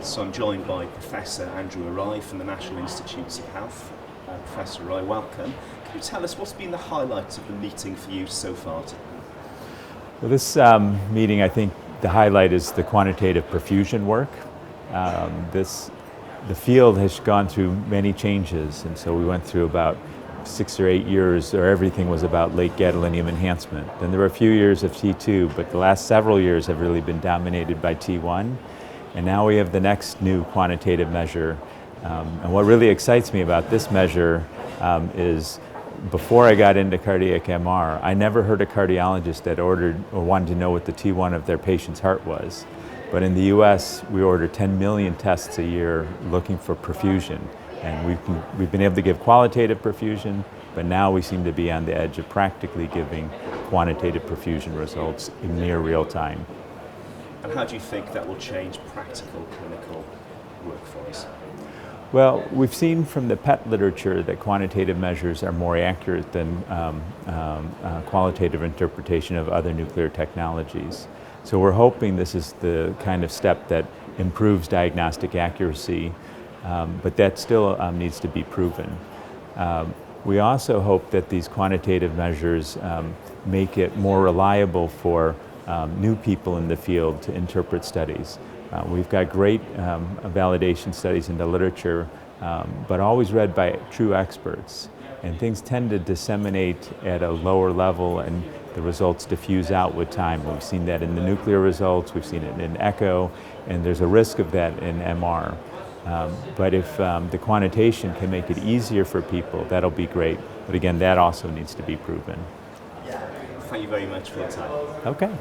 So I'm joined by Professor Andrew Arai from the National Institutes of Health. Professor Arai, welcome. Can you tell us what's been the highlight of the meeting for you so far today? Well, this meeting, I think the highlight is the quantitative perfusion work. The field has gone through many changes, and so we went through about 6 or 8 years where everything was about late gadolinium enhancement. Then there were a few years of T2, but the last several years have really been dominated by T1. And now we have the next new quantitative measure. And what really excites me about this measure is before I got into cardiac MR, I never heard a cardiologist that ordered or wanted to know what the T1 of their patient's heart was. But in the US, we order 10 million tests a year looking for perfusion. And we've been able to give qualitative perfusion, but now we seem to be on the edge of practically giving quantitative perfusion results in near real time. And how do you think that will change practical clinical work for us? Well, we've seen from the PET literature that quantitative measures are more accurate than qualitative interpretation of other nuclear technologies. So we're hoping this is the kind of step that improves diagnostic accuracy, but that still needs to be proven. We also hope that these quantitative measures make it more reliable for new people in the field to interpret studies. We've got great validation studies in the literature, but always read by true experts. And things tend to disseminate at a lower level and the results diffuse out with time. We've seen that in the nuclear results, we've seen it in echo, and there's a risk of that in MR. But if the quantitation can make it easier for people, that'll be great. But again, that also needs to be proven. Thank you very much for your time. Okay.